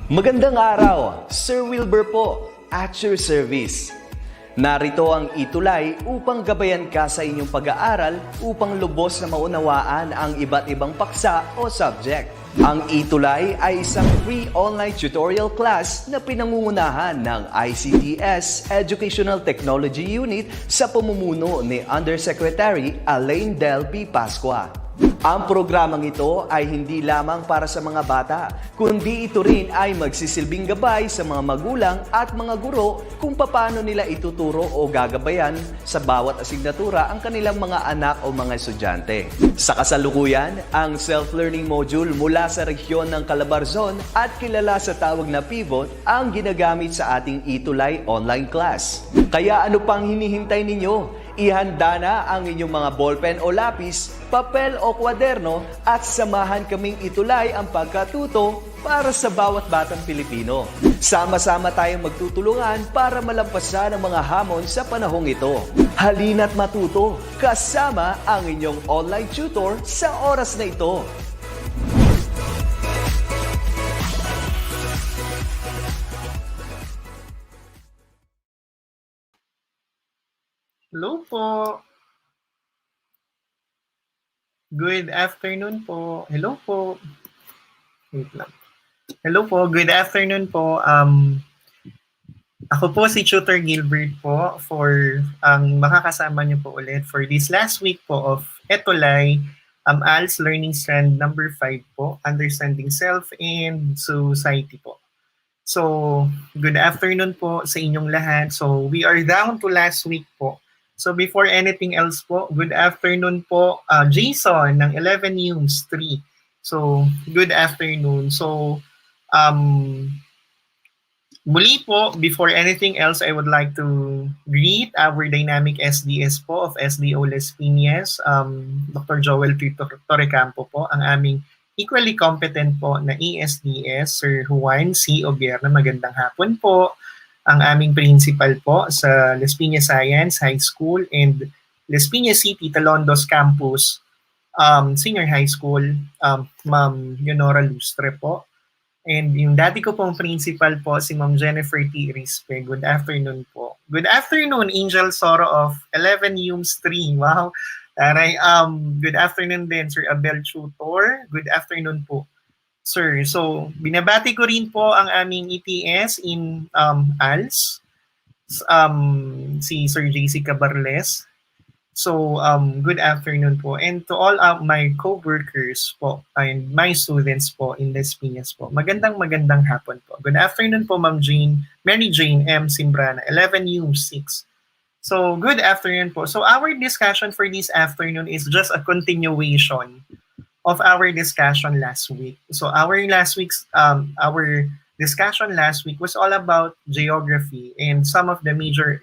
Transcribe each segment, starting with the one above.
Magandang araw, Sir Wilbur po, at your service. Narito ang ETUlay upang gabayan ka sa inyong pag-aaral upang lubos na maunawaan ang iba't ibang paksa o subject. Ang ETUlay ay isang free online tutorial class na pinangungunahan ng ICT's Educational Technology Unit sa pamumuno ni Undersecretary Elaine Del B. Pascua. Ang programang ito ay hindi lamang para sa mga bata, kundi ito rin ay magsisilbing gabay sa mga magulang at mga guro kung paano nila ituturo o gagabayan sa bawat asignatura ang kanilang mga anak o mga estudyante. Sa kasalukuyan, ang self-learning module mula sa rehiyon ng Calabarzon at kilala sa tawag na pivot ang ginagamit sa ating ETUlay online class. Kaya ano pang hinihintay ninyo? Ihanda na ang inyong mga ballpen o lapis, papel o kwaderno at samahan kaming itulay ang pagkatuto para sa bawat batang Pilipino. Sama-sama tayong magtutulungan para malampasan ang mga hamon sa panahong ito. Halina't matuto kasama ang inyong online tutor sa oras na ito. Hello po. Good afternoon po. Hello po. Wait lang. Hello po. Good afternoon po. Ako po si Tutor Gilbert po for makakasama niyo po ulit for this last week po of ETUlay, ALS Learning Strand number 5 po, Understanding Self and Society po. So, good afternoon po sa inyong lahat. So, we are down to last week po. So before anything else po, good afternoon po, Jason ng 11 UMS 3. So good afternoon. So muli po, before anything else, I would like to greet our dynamic SDS po of SDO Les Piñas, Dr. Joel Torrecampo po, ang aming equally competent po na ESDS, Sir Juan C. Obierna. Magandang hapon po. Ang aming principal po sa Les Piñas Science High School and Les Piñas City Talondos Campus Senior High School, Ma'am Leonora Lustre po. And yung dati ko pong principal po, si Ma'am Jennifer T. Rispe. Good afternoon po. Good afternoon, Angel Soro of 11 UMS 3. Wow. Taray, good afternoon din, Sir Abel Tutor. Good afternoon po, Sir. So, binabati ko rin po ang aming ETS in ALS, si Sir JC Cabarles. So, good afternoon po. And to all my co-workers po and my students po in Les Piñas po, magandang hapon po. Good afternoon po, Ma'am Mary Jane M. Simbrana, 11 UMS 6. So, good afternoon po. So, our discussion for this afternoon is just a continuation of our discussion last week. So our discussion last week was all about geography and some of the major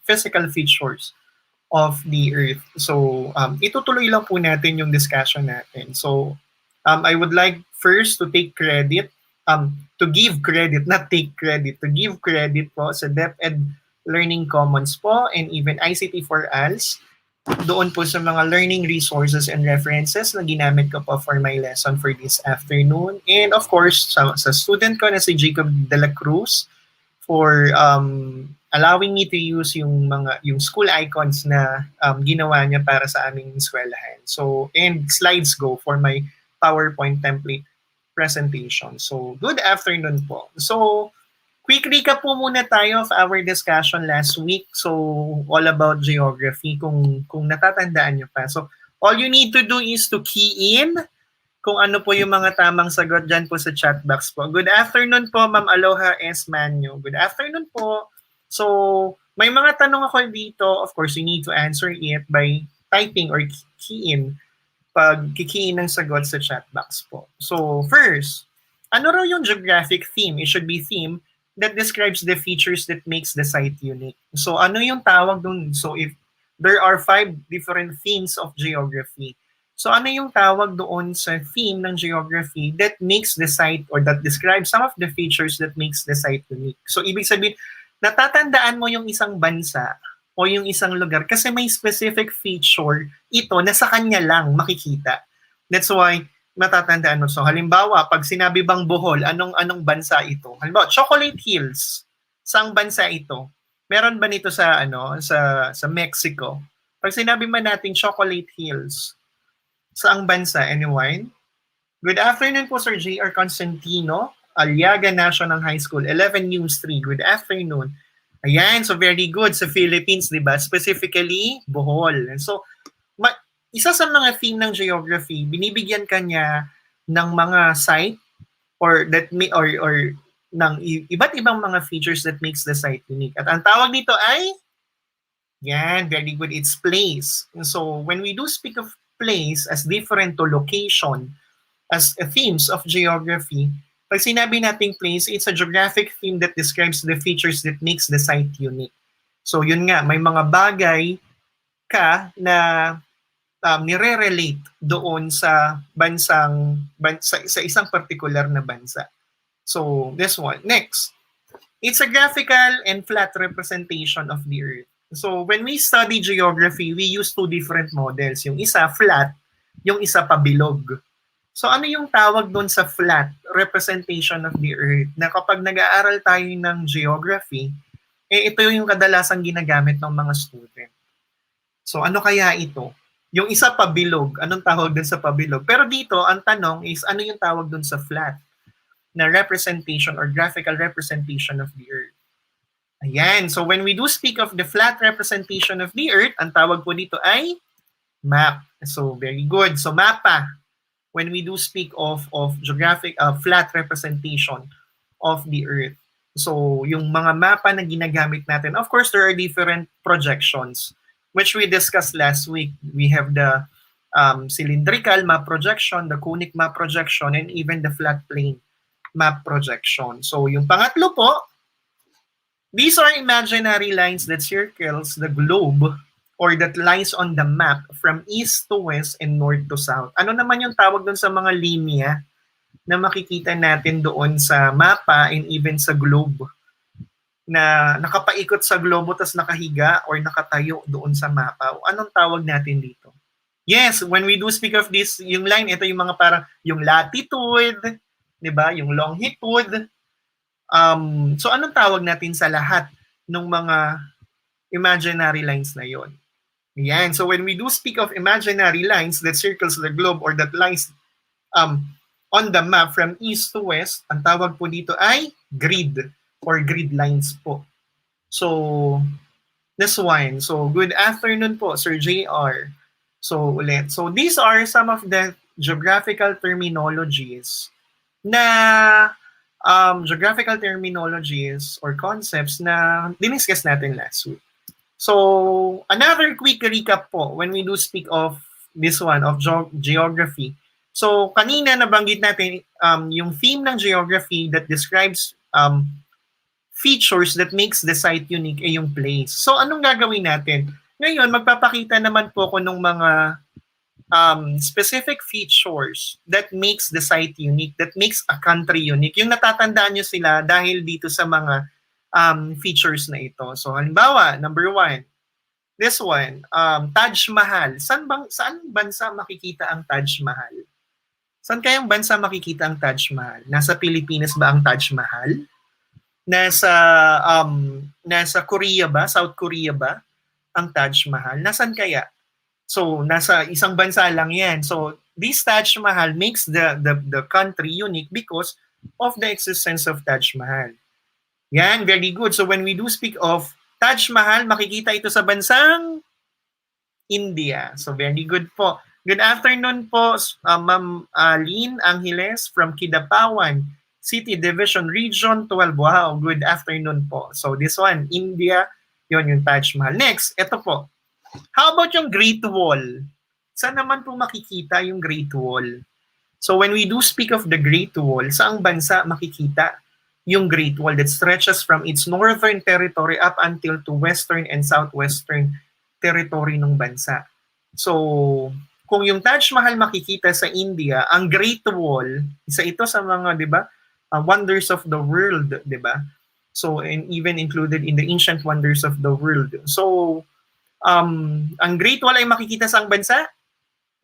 physical features of the Earth. So itutuloy lang po natin yung discussion natin. So I would like first to take credit, to give credit, not take credit, to give credit po sa DepEd Learning Commons po and even ICT for ALS. Doon po sa mga learning resources and references na ginamit ko po for my lesson for this afternoon. And of course, sa student ko na si Jacob De La Cruz for allowing me to use yung school icons na ginawa niya para sa aming eskwelahan. So, and slides go for my PowerPoint template presentation. So, good afternoon po. So, quick recap po muna tayo of our discussion last week. So, all about geography, kung natatandaan nyo pa. So, all you need to do is to key in kung ano po yung mga tamang sagot dyan po sa chat box po. Good afternoon po, Ma'am Aloha S. Manyo. Good afternoon po. So, may mga tanong ako dito. Of course, you need to answer it by typing or key in pag key in ng sagot sa chat box po. So, first, ano raw yung geographic theme? It should be theme that describes the features that makes the site unique. So ano yung tawag dun? So if there are 5 different themes of geography, so ano yung tawag doon sa theme ng geography that makes the site or that describes some of the features that makes the site unique? So ibig sabihin, natatandaan mo yung isang bansa o yung isang lugar kasi may specific feature ito na sa kanya lang makikita. That's why matatandaan mo. So halimbawa, pag sinabi bang Bohol, anong bansa ito? Halimbawa, Chocolate Hills. Saang bansa ito? Meron ba nito sa sa Mexico? Pag sinabi man natin Chocolate Hills, saang bansa? Anyone? Good afternoon po, Sir J.R. Constantino, Aliaga National High School, 11 News 3. Good afternoon. Ayan, so very good. Sa Philippines, di ba? Specifically, Bohol. And so, isa sa mga theme ng geography, binibigyan kanya ng mga site or ng iba't ibang mga features that makes the site unique. At ang tawag dito ay, yan, very good, it's place. And so, when we do speak of place as different to location, as themes of geography, pag sinabi nating place, it's a geographic theme that describes the features that makes the site unique. So yun nga, may mga bagay ka na nire-relate doon sa sa isang particular na bansa. So this one. Next, it's a graphical and flat representation of the Earth. So when we study geography, we use two different models. Yung isa flat, yung isa pabilog. So ano yung tawag doon sa flat representation of the Earth? Na kapag nag-aaral tayo ng geography, ito yung kadalasang ginagamit ng mga student. So ano kaya ito? Yung isa pabilog, anong tawag doon sa pabilog? Pero dito, ang tanong is ano yung tawag doon sa flat na representation or graphical representation of the Earth? Ayan, so when we do speak of the flat representation of the Earth, ang tawag po dito ay map. So very good. So mapa. When we do speak of geographic flat representation of the Earth. So, yung mga mapa na ginagamit natin, of course, there are different projections, which we discussed last week. We have the cylindrical map projection, the conic map projection, and even the flat plane map projection. So, yung pangatlo po, these are imaginary lines that circles the globe or that lies on the map from east to west and north to south. Ano naman yung tawag doon sa mga linya na makikita natin doon sa mapa and even sa globe na nakapaikot sa globo tas nakahiga or nakatayo doon sa mapa? Anong tawag natin dito? Yes, when we do speak of this, yung line, ito yung mga parang yung latitude, di ba? Yung longitude. So anong tawag natin sa lahat ng mga imaginary lines na yon? Yan. So when we do speak of imaginary lines that circles the globe or that lies on the map from east to west, ang tawag po dito ay grid or grid lines po. So, this one. So, good afternoon po, Sir JR. So, ulit. So, these are some of the geographical terminologies or concepts na diniscuss natin last week. So, another quick recap po when we do speak of this one, of geography. So, kanina nabanggit natin yung theme ng geography that describes features that makes the site unique ay yung place. So, anong gagawin natin? Ngayon, magpapakita naman po ko ng mga specific features that makes the site unique, that makes a country unique. Yung natatandaan nyo sila dahil dito sa mga features na ito. So, halimbawa, number one, this one, Taj Mahal. Saan bansa makikita ang Taj Mahal? Saan kayang bansa makikita ang Taj Mahal? Nasa Pilipinas ba ang Taj Mahal? Nasa Korea ba? South Korea ba ang Taj Mahal? Nasaan kaya? So, nasa isang bansa lang yan. So, this Taj Mahal makes the country unique because of the existence of Taj Mahal. Yan, very good. So when we do speak of Taj Mahal, makikita ito sa bansang India. So very good po. Good afternoon po, Ma'am Lynn Angeles from Kidapawan City Division Region 12. Wow, good afternoon po. So this one, India, yon yung Taj Mahal. Next, ito po. How about yung Great Wall? Saan naman po makikita yung Great Wall? So when we do speak of the Great Wall, saang bansa makikita yung Great Wall that stretches from its northern territory up until to western and southwestern territory ng bansa? So, kung yung Taj Mahal makikita sa India, ang Great Wall, isa ito sa mga, di ba, wonders of the world, di ba? So, and even included in the ancient wonders of the world. So, ang Great Wall ay makikita sa bansa?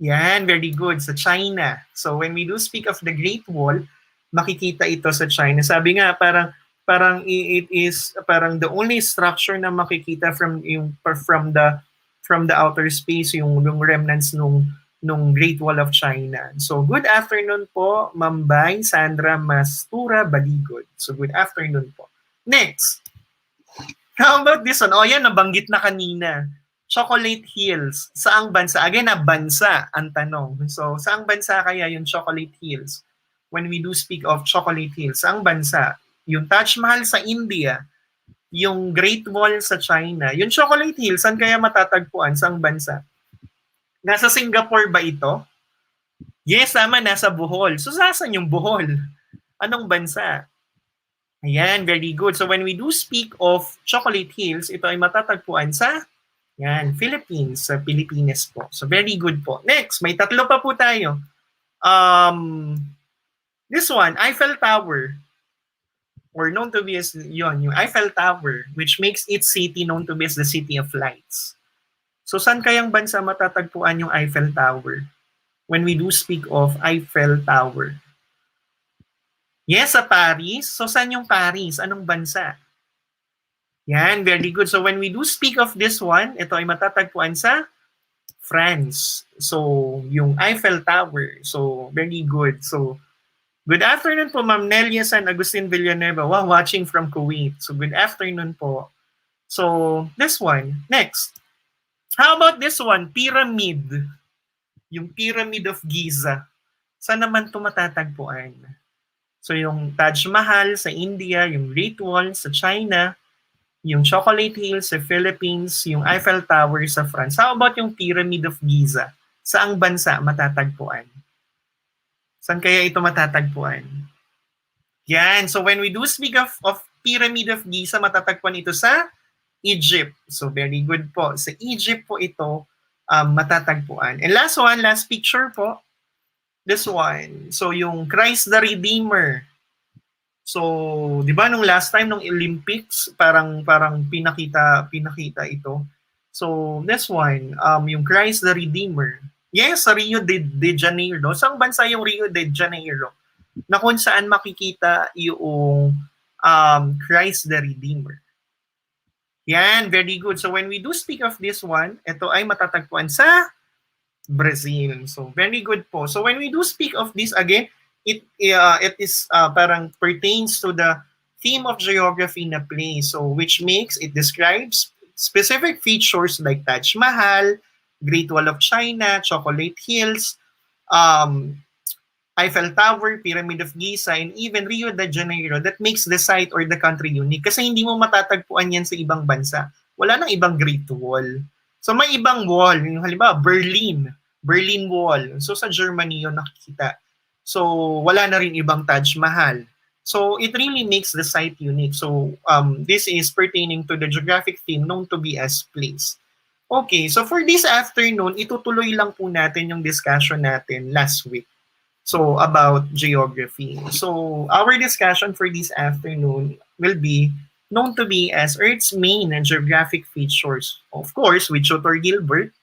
Yan, very good. Sa China. So when we do speak of the Great Wall, makikita ito sa China. Sabi nga, parang it is parang the only structure na makikita from the outer space, yung remnants nung Great Wall of China. So good afternoon po, Ma'am Bay, Sandra Mastura Baligod. So good afternoon po. Next. How about this one? Oh, yan, nabanggit na kanina. Chocolate Hills. Saang bansa? Again, na bansa ang tanong. So, saang bansa kaya yung Chocolate Hills? When we do speak of Chocolate Hills, saang bansa? Yung Taj Mahal sa India, yung Great Wall sa China, yung Chocolate Hills, saan kaya matatagpuan? Saang bansa? Nasa Singapore ba ito? Yes, tama, nasa Bohol. So, saan yung Bohol? Anong bansa? Ayan, very good. So, when we do speak of Chocolate Hills, ito ay matatagpuan sa Philippines, sa Pilipinas po. So, very good po. Next, may tatlo pa po tayo. This one, Eiffel Tower, or known to be as yung Eiffel Tower, which makes its city known to be as the City of Lights. So, saan kayang bansa matatagpuan yung Eiffel Tower? When we do speak of Eiffel Tower. Yes, sa Paris. So, saan yung Paris? Anong bansa? Yan, very good. So when we do speak of this one, ito ay matatagpuan sa France. So, yung Eiffel Tower. So, very good. So, good afternoon po, Ma'am Nelia San Agustin Villanueva. Wow, watching from Kuwait. So, good afternoon po. So, this one. Next. How about this one? Pyramid. Yung Pyramid of Giza. Saan naman ito matatagpuan? So, yung Taj Mahal sa India, yung Great Wall sa China, yung Chocolate Hills sa Philippines, yung Eiffel Tower sa France. How about yung Pyramid of Giza? Saang bansa matatagpuan? Saan kaya ito matatagpuan? Yan. So when we do speak of Pyramid of Giza, matatagpuan ito sa Egypt. So very good po. Sa Egypt po ito matatagpuan. And last one, last picture po. This one. So yung Christ the Redeemer. So, 'di ba nung last time nung Olympics, parang pinakita ito. So, this one, yung Christ the Redeemer. Yes, sa Rio de Janeiro. Saang bansa yung Rio de Janeiro? Na kung saan makikita yung Christ the Redeemer. Yan, very good. So, when we do speak of this one, ito ay matatagpuan sa Brazil. So, very good po. So, when we do speak of this again, it is parang pertains to the theme of geography na play. So which makes it describes specific features like Taj Mahal, Great Wall of China, Chocolate Hills, Eiffel Tower, Pyramid of Giza, and even Rio de Janeiro that makes the site or the country unique. Kasi hindi mo matatagpuan yan sa ibang bansa. Wala nang ibang Great Wall. So may ibang wall. Yung halimbawa, Berlin Wall. So sa Germany yun nakikita. So, wala na rin ibang Taj Mahal. So, it really makes the site unique. So, this is pertaining to the geographic theme known to be as place. Okay, so for this afternoon, itutuloy lang po natin yung discussion natin last week. So, about geography. So, our discussion for this afternoon will be known to be as Earth's main geographic features. Of course, with Tutor Gilbert.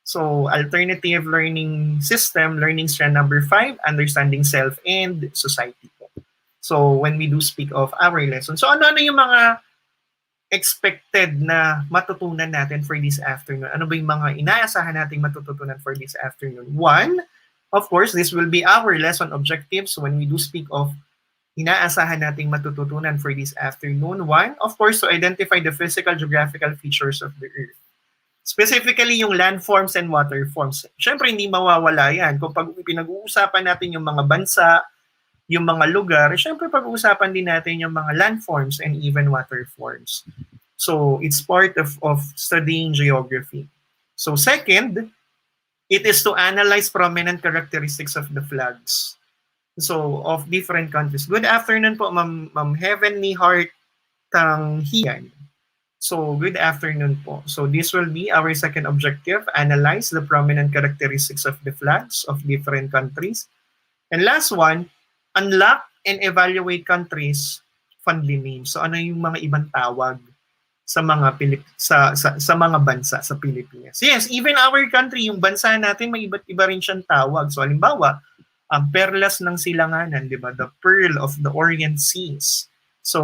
So, alternative learning system, learning strand number 5, understanding self and society po. So, when we do speak of our lesson. So, ano yung mga expected na matutunan natin for this afternoon? Ano ba yung mga inaasahan nating matututunan for this afternoon? One, of course, this will be our lesson objectives when we do speak of inaasahan nating matututunan for this afternoon. One, of course, to identify the physical geographical features of the Earth. Specifically, yung landforms and waterforms. Siyempre, hindi mawawala yan. Kung pinag-uusapan natin yung mga bansa, yung mga lugar, siyempre pag-uusapan din natin yung mga landforms and even waterforms. So, it's part of studying geography. So, second, it is to analyze prominent characteristics of the flags. So, of different countries. Good afternoon po, Ma'am Heavenly Heart Tanghian. So, good afternoon po. So, this will be our second objective, analyze the prominent characteristics of the flags of different countries. And last one, unlock and evaluate countries' fondly names. So, ano yung mga ibang tawag sa mga sa mga bansa sa Pilipinas. Yes, even our country, yung bansa natin may iba't iba rin siyang tawag. So halimbawa, ang perlas ng silanganan, 'di ba? The Pearl of the Orient Seas. So,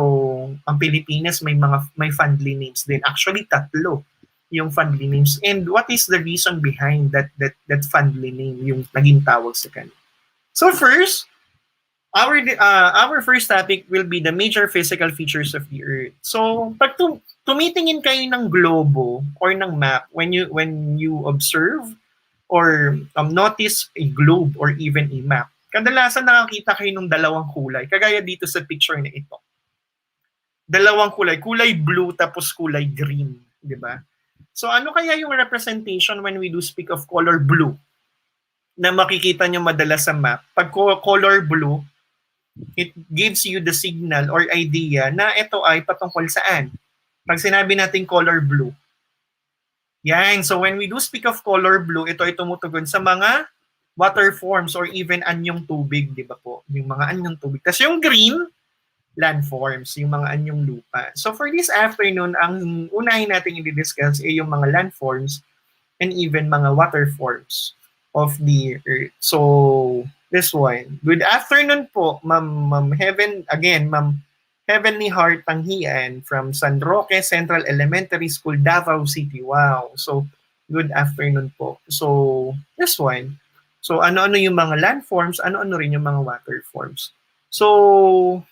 ang Pilipinas may family names din. Actually, tatlo yung family names. And what is the reason behind that family name yung naging tawag sa kanila? So first, our first topic will be the major physical features of the Earth. So, pag tumitingin kayo ng globo or ng map when you observe or notice a globe or even a map, kadalasan nakakita kayo ng dalawang kulay. Kagaya dito sa picture na ito. Dalawang kulay blue tapos kulay green, di ba? So ano kaya yung representation when we do speak of color blue na makikita nyo madalas sa map? Pag color blue, it gives you the signal or idea na ito ay patungkol saan. Pag sinabi natin color blue, yan. So when we do speak of color blue, ito ay tumutugon sa mga water forms or even anyong tubig, di ba po? Yung mga anyong tubig. Kasi yung green, landforms, yung mga anyong lupa. So for this afternoon, ang unahin natin i-discuss ay yung mga landforms and even mga water forms of the Earth. So this one. Good afternoon po, Ma'am Heavenly Heart Tanghian from San Roque Central Elementary School, Davao City. Wow. So good afternoon po. So this one. So ano-ano yung mga landforms, ano-ano rin yung mga water forms. So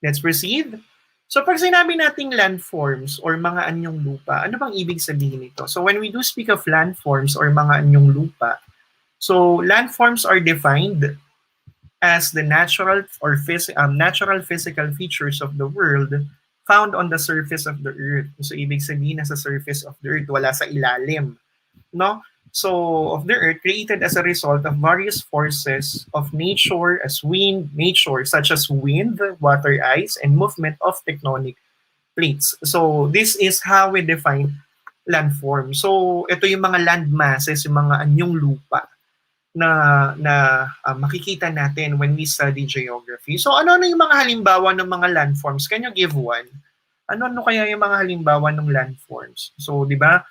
let's proceed. So pag sinabi nating landforms or mga anyong lupa, ano bang ibig sabihin nito? So when we do speak of landforms or mga anyong lupa, so landforms are defined as the natural physical features of the world found on the surface of the Earth. So ibig sabihin na sa surface of the Earth, wala sa ilalim, no? So of the Earth created as a result of various forces of nature such as wind, water, ice, and movement of tectonic plates. So this is how we define landform. So ito yung mga land masses, yung mga anyong lupa na makikita natin when we study geography. So ano yung mga halimbawa ng mga landforms? Can you give one? Ano kaya yung mga halimbawa ng landforms? So, di ba?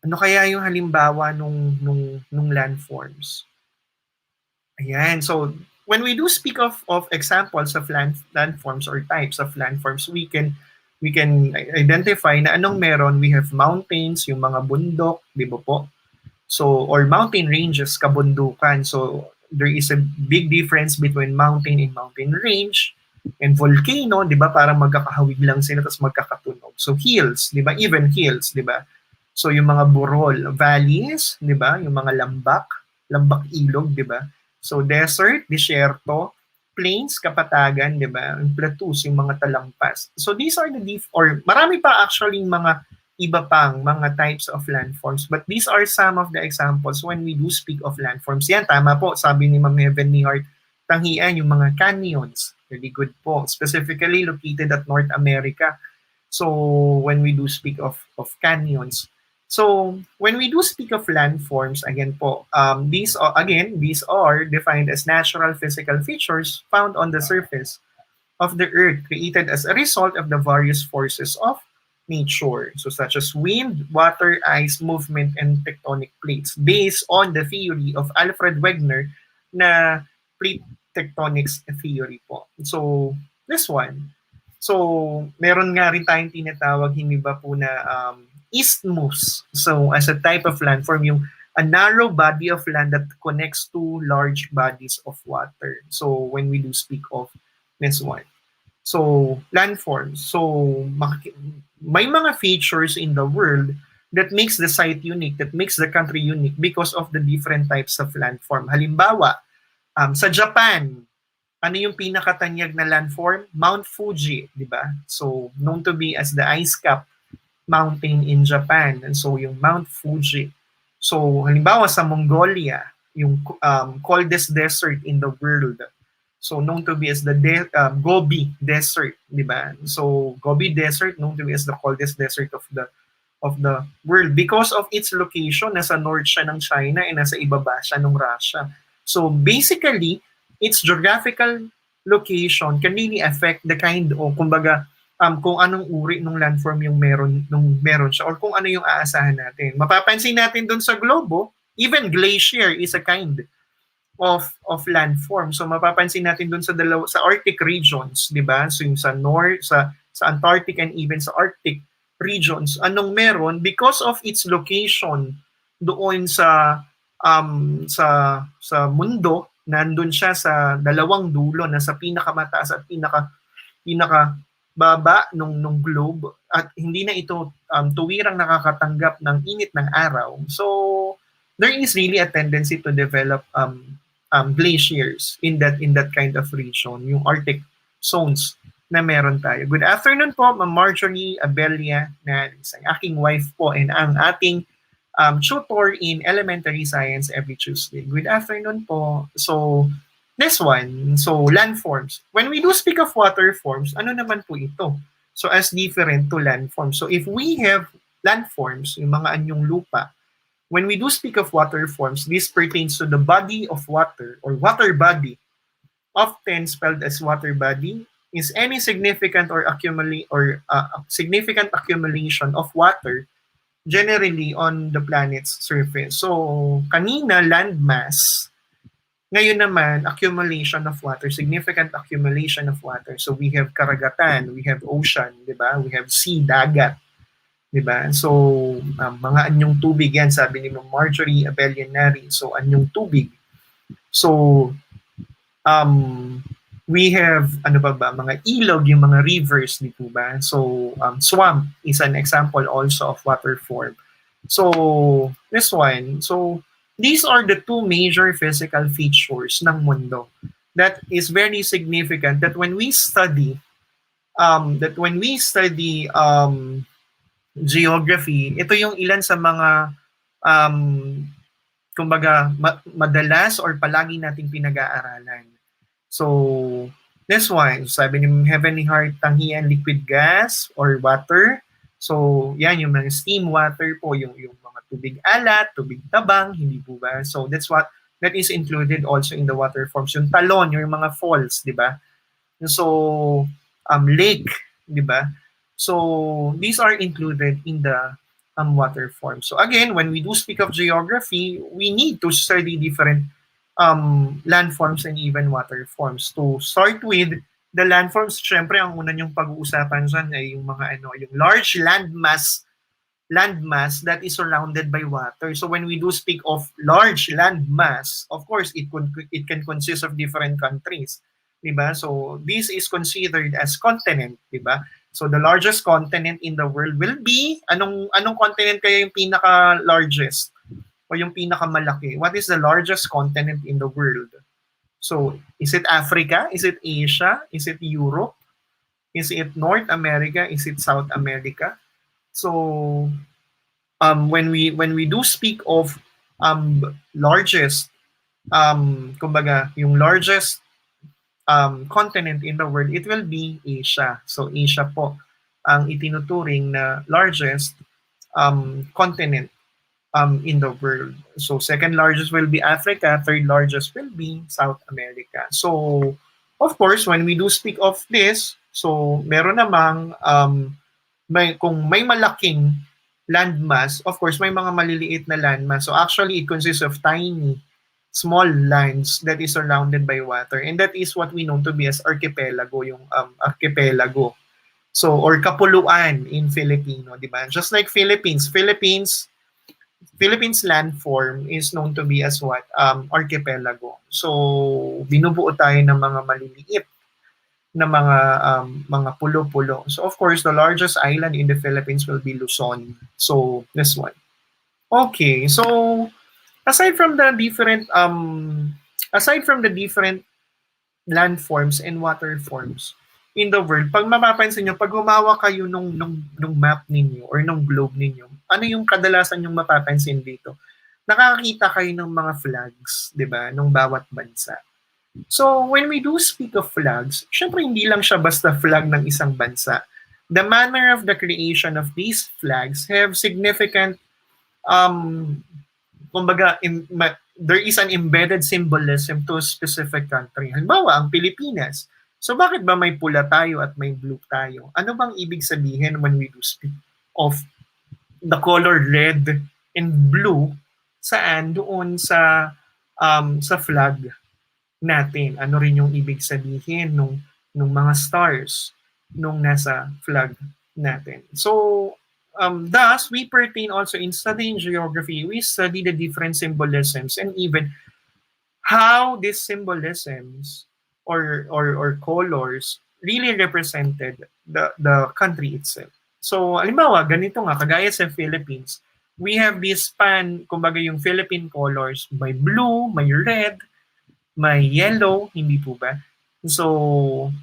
Ano kaya yung halimbawa nung landforms? Ayan. So, when we do speak of examples of landforms or types of landforms, we can identify na anong meron. We have mountains, yung mga bundok, di ba po? So, or mountain ranges, kabundukan. So, there is a big difference between mountain and mountain range and volcano, di ba? Parang magkakahawig lang sila tapos magkakatunog. So, hills, di ba? Even hills, di ba? So, yung mga burol, valleys, di ba? Yung mga lambak ilog, di ba? So, desert, disyerto, plains, kapatagan, di ba? Plateaus, yung mga talampas. So, these are marami pa actually mga iba pang mga types of landforms. But these are some of the examples when we do speak of landforms. Yan, tama po. Sabi ni Ma'am Heavenly Heart Tanghian, yung mga canyons. Really good po. Specifically located at North America. So, when we do speak of canyons. So, when we do speak of landforms, again po, these are defined as natural physical features found on the surface of the Earth created as a result of the various forces of nature, so such as wind, water, ice, movement, and tectonic plates, based on the theory of Alfred Wegener na plate tectonics theory po. So, this one. So, meron nga rin tayong tinatawag, hindi ba po na isthmus. So, as a type of landform, yung a narrow body of land that connects two large bodies of water. So, when we do speak of this one. So, landforms. So, may mga features in the world that makes the site unique, that makes the country unique because of the different types of landform. Halimbawa, sa Japan, ano yung pinakatanyag na landform? Mount Fuji, di ba? So, known to be as the ice cap mountain in Japan. And so, yung Mount Fuji. So, halimbawa sa Mongolia, yung coldest desert in the world. So, known to be as the Gobi Desert, di ba? So, Gobi Desert known to be as the coldest desert of the world because of its location. Nasa north siya ng China and nasa ibaba siya ng Russia. So, basically, its geographical location can really affect the kind o kumbaga kung anong uri ng landform yung meron siya or kung ano yung aasahan natin. Mapapansin natin doon sa globo, even glacier is a kind of landform. So mapapansin natin doon sa Arctic regions, 'di ba? So yung sa North, sa Antarctic and even sa Arctic regions, anong meron because of its location doon sa mundo, nandun siya sa dalawang dulo na sa pinakamataas at pinaka baba nung globe at hindi na ito tuwirang nakakatanggap ng init ng araw. So there is really a tendency to develop glaciers in that kind of region, yung Arctic zones na meron tayo. Good afternoon po, Ma'am Marjorie Abelia Naris, ang aking wife po and ang ating tutor in elementary science every Tuesday. Good afternoon po. So, this one, so landforms. When we do speak of waterforms, ano naman po ito? So, as different to landforms. So, if we have landforms, yung mga anyong lupa, when we do speak of waterforms, this pertains to the body of water or water body, often spelled as water body, is any significant or significant accumulation of water generally on the planet's surface. So, kanina landmass, ngayon naman accumulation of water, significant accumulation of water. So, we have karagatan, we have ocean, di ba? We have sea, dagat. Diba? So, mga anyong tubig yan, sabi ni Marjorie Abellanari. So, anyong tubig. So, we have, ano ba, mga ilog, yung mga rivers, di po ba? So, swamp is an example also of water form. So, this one. So, these are the two major physical features ng mundo that is very significant that when we study geography, ito yung ilan sa mga kumbaga madalas or palagi nating pinag-aaralan. So, this one, sabi ni Heavenly Heart, tanghian liquid gas or water. So, yan yung mga steam water po, yung mga tubig alat, tubig tabang, hindi po ba? So, that is included also in the water forms. Yung talon, yung mga falls, di ba? So, lake, di ba? So, these are included in the water form. So again, when we do speak of geography, we need to study different landforms and even water forms. To start with, the landforms, syempre, ang una yung pag-uusapan dyan ay yung mga yung large landmass that is surrounded by water. So when we do speak of large landmass, of course, it can consist of different countries. Diba? So this is considered as continent, diba? So the largest continent in the world will be, anong continent kaya yung pinaka-largest o yung pinaka-malaki? What is the largest continent in the world? So is it Africa? Is it Asia? Is it Europe? Is it North America? Is it South America? So when we do speak of largest, kumbaga yung largest continent in the world, it will be Asia. So Asia po ang itinuturing na largest continent in the world. So second largest will be Africa, third largest will be South America. So of course, when we do speak of this, so meron namang kung may malaking landmass, of course may mga maliliit na landmass. So actually it consists of tiny small lands that is surrounded by water, and that is what we know to be as archipelago, yung archipelago. So, or kapuluan in Filipino, di ba? Just like Philippines landform is known to be as what? Archipelago. So, binubuo tayo ng mga maliliit na mga pulo-pulo. So, of course, the largest island in the Philippines will be Luzon. So, this one. Okay, so aside from the different landforms and water forms in the world, pag mapapansin nyo, pag humawa kayo nung map ninyo or nung globe ninyo, ano yung kadalasan yung mapapansin dito? Nakakita kayo ng mga flags, di ba, nung bawat bansa. So, when we do speak of flags, syempre hindi lang siya basta flag ng isang bansa. The manner of the creation of these flags have significant kumbaga, there is an embedded symbolism to a specific country. Halimbawa, ang Pilipinas. So bakit ba may pula tayo at may blue tayo? Ano bang ibig sabihin when we do speak of the color red and blue saan doon sa flag natin? Ano rin yung ibig sabihin nung mga stars nung nasa flag natin? So thus, we pertain also in studying geography, we study the different symbolisms and even how these symbolisms or colors really represented the country itself. So, halimbawa, ganito nga, kagaya sa Philippines, we have this kumbaga yung Philippine colors, may blue, may red, may yellow, hindi po ba? So,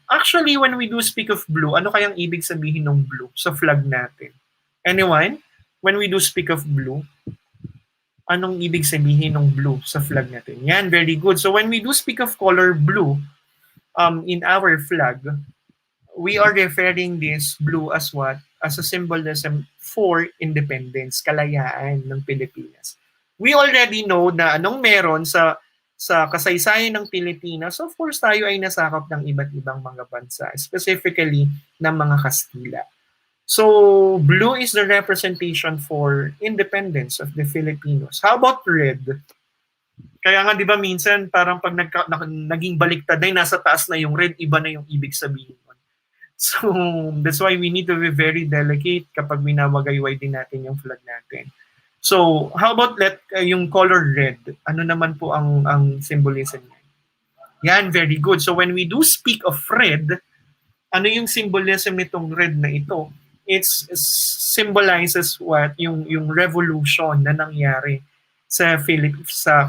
actually, when we do speak of blue, ano kayang ibig sabihin ng blue sa flag natin? Anyone? When we do speak of blue, anong ibig sabihin ng blue sa flag natin? Yan, very good. So when we do speak of color blue in our flag, we are referring this blue as what? As a symbolism for independence, kalayaan ng Pilipinas. We already know na anong meron sa kasaysayan ng Pilipinas. Of course, tayo ay nasakop ng iba't ibang mga bansa, specifically ng mga Kastila. So, blue is the representation for independence of the Filipinos. How about red? Kaya nga, di ba, minsan, parang pag naging baliktad na nasa taas na yung red, iba na yung ibig sabihin. So, that's why we need to be very delicate kapag minamagayway din natin yung flag natin. So, how about yung color red? Ano naman po ang symbolism niya? Yan, very good. So, when we do speak of red, ano yung symbolism nitong red na ito? It symbolizes what? Yung revolution na nangyari sa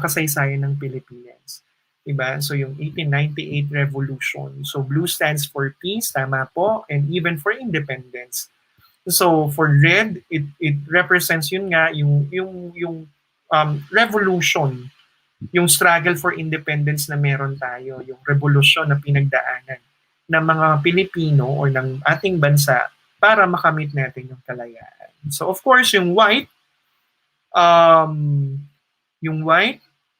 kasaysayan ng Pilipinas. Diba? So yung 1898 revolution. So blue stands for peace, tama po, and even for independence. So for red, it represents yun nga yung revolution, yung struggle for independence na meron tayo, yung revolution na pinagdaanan ng mga Pilipino o ng ating bansa para makamit natin yung kalayaan. So of course, yung white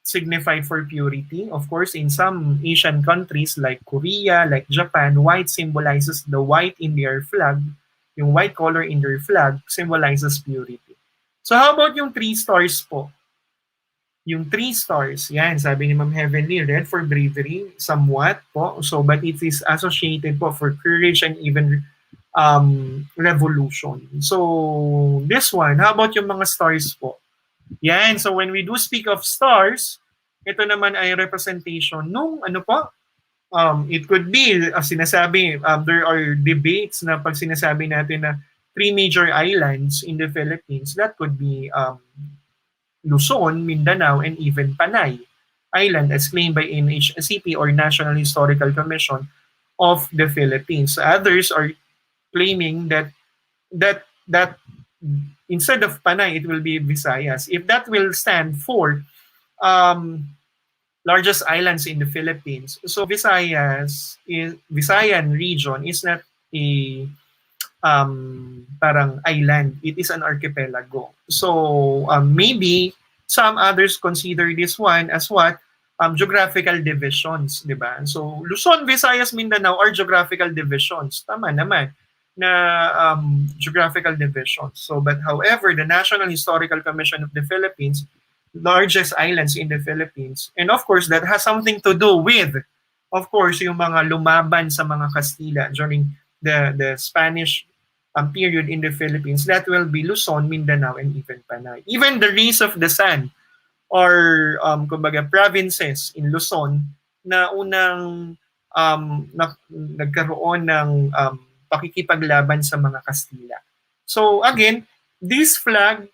signified for purity. Of course, in some Asian countries like Korea, like Japan, white symbolizes the white in their flag. Yung white color in their flag symbolizes purity. So how about yung 3 stars po? Yung 3 stars, yan, sabi ni Ma'am Heavenly, red for bravery, somewhat po. So, but it is associated po for courage and even revolution. So, this one, how about yung mga stars po? Yan, so when we do speak of stars, ito naman ay representation nung ano po? It could be, sinasabi, there are debates na pag sinasabi natin na 3 major islands in the Philippines, that could be Luzon, Mindanao, and even Panay Island as claimed by NHCP or National Historical Commission of the Philippines. Others are claiming that instead of Panay, it will be Visayas. If that will stand for largest islands in the Philippines, so Visayan region is not a parang island. It is an archipelago. So maybe some others consider this one as what? Geographical divisions, di ba? So Luzon, Visayas, Mindanao are geographical divisions. Tama naman na geographical divisions. So but however, the National Historical Commission of the Philippines, largest islands in the Philippines, and of course that has something to do with, of course, yung mga lumaban sa mga Kastila during the Spanish period in the Philippines, that will be Luzon, Mindanao, and even Panay. Even the rays of the sun or kumbaga provinces in Luzon na unang nagkaroon ng pakikipaglaban sa mga Kastila. So again, this flag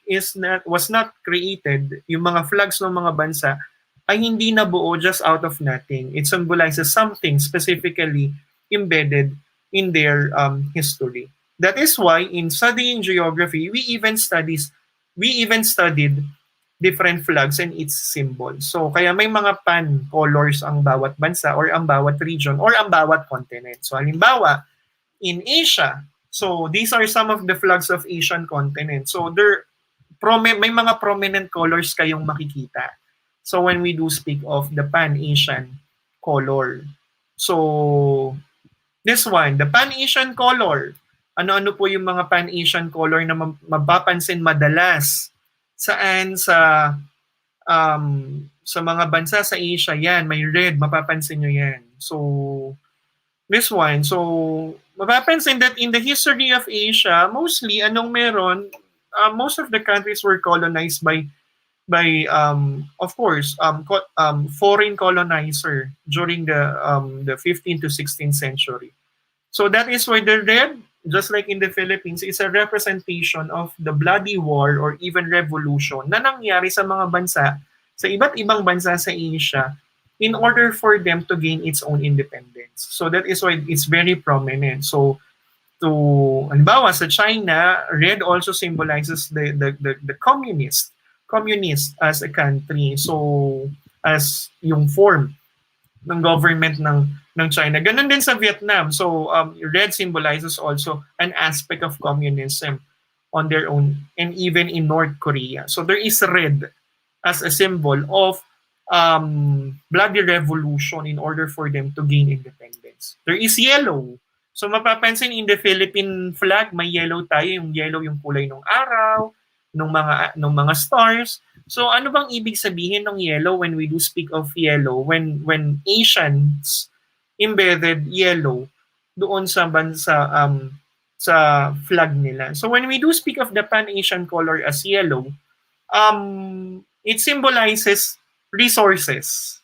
was not created, yung mga flags ng mga bansa ay hindi nabuo just out of nothing. It symbolizes something specifically embedded in their history. That is why in studying geography, we even studied different flags and its symbols. So kaya may mga colors ang bawat bansa or ang bawat region or ang bawat continent. So halimbawa, in Asia, so these are some of the flags of Asian continent. So may mga prominent colors kayong makikita. So when we do speak of the Pan-Asian color. So this one, the Pan-Asian color. Ano-ano po yung mga Pan-Asian color na mapapansin madalas? Saan? Sa mga bansa sa Asia, yan, may red, mapapansin nyo yan. So, this one, so, mapapansin that in the history of Asia, mostly, anong meron, most of the countries were colonized by of course, foreign colonizer during the 15th to 16th century. So that is why the red, just like in the Philippines, is a representation of the bloody war or even revolution na nangyari sa mga bansa, sa iba't ibang bansa sa Asia, in order for them to gain its own independence. So that is why it's very prominent. So halimbawa sa China, red also symbolizes the communist as a country. So as yung form ng government ng China. Ganun din sa Vietnam. So red symbolizes also an aspect of communism on their own, and even in North Korea. So there is red as a symbol of bloody revolution in order for them to gain independence. There is yellow. So mapapansin in the Philippine flag, may yellow tayo. Yung yellow yung kulay ng araw, ng mga stars. So ano bang ibig sabihin ng yellow when we do speak of yellow? When Asians embedded yellow doon sa sa flag nila. So when we do speak of the Pan-Asian color as yellow, it symbolizes resources.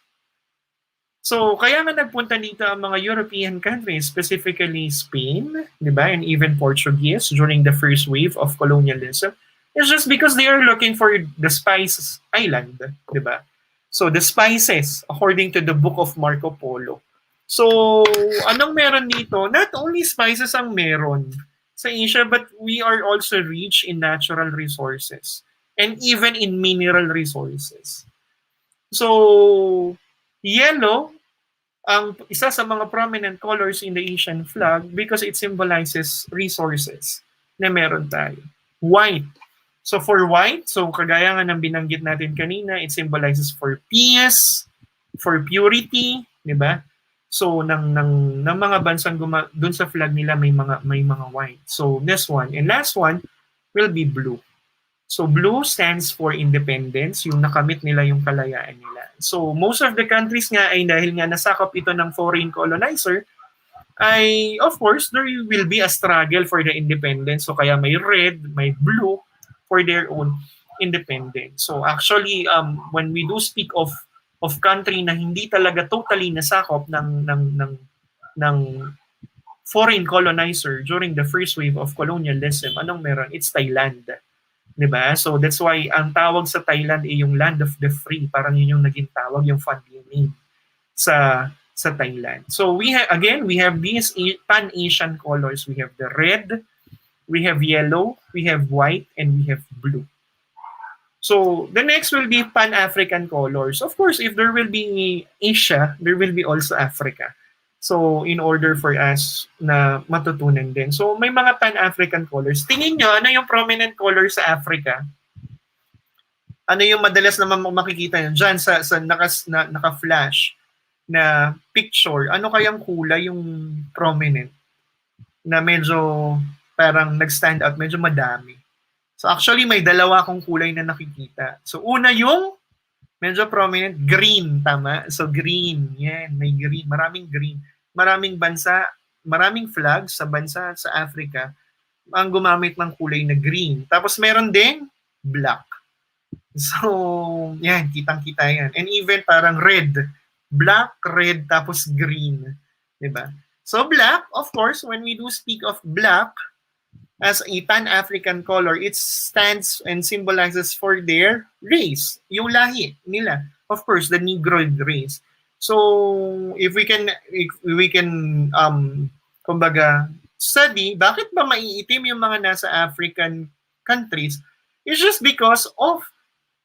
So kaya nga nagpunta dito ang mga European countries, specifically Spain, di ba, and even Portuguese during the first wave of colonialism. It's just because they are looking for the Spice Island, di ba? So the spices, according to the book of Marco Polo. So anong meron dito? Not only spices ang meron sa Asia, but we are also rich in natural resources and even in mineral resources. So yellow, ang isa sa mga prominent colors in the Asian flag because it symbolizes resources na meron tayo. White. So for white, so kagaya nga ng binanggit natin kanina, it symbolizes for peace, for purity, di ba? So ng mga bansang dun sa flag nila may mga white. So this one and last one will be blue. So blue stands for independence, yung nakamit nila yung kalayaan nila. So most of the countries nga ay dahil nga nasakop ito ng foreign colonizer, ay of course there will be a struggle for the independence. So kaya may red, may blue for their own independence. So actually when we do speak of country na hindi talaga totally nasakop ng foreign colonizer during the first wave of colonialism, anong meron? It's Thailand. Diba? So that's why ang tawag sa Thailand ay yung land of the free. Parang yun yung naging tawag, yung family name sa Thailand. So we have these Pan-Asian colors. We have the red, we have yellow, we have white, and we have blue. So the next will be Pan-African colors. Of course, if there will be Asia, there will be also Africa. So in order for us na matutunan din. So may mga Pan-African colors. Tingin nyo, ano yung prominent color sa Africa? Ano yung madalas na makikita nyo? Diyan sa naka-flash na picture, ano kayang kulay yung prominent na medyo parang nag-stand out, medyo madami. So actually may dalawa akong kulay na nakikita. So una yung medyo prominent, green, tama? So green, yan, may green, maraming green. Maraming bansa, maraming flags sa bansa sa Africa ang gumamit ng kulay na green. Tapos meron din black. So, yan, kitang-kita yan. And even parang red. Black, red, tapos green. Diba? So black, of course, when we do speak of black, as a Pan-African color, it stands and symbolizes for their race, yung lahi nila. Of course, the Negroid race. So, if we can kumbaga, study, bakit ba maiitim yung mga nasa African countries? It's just because of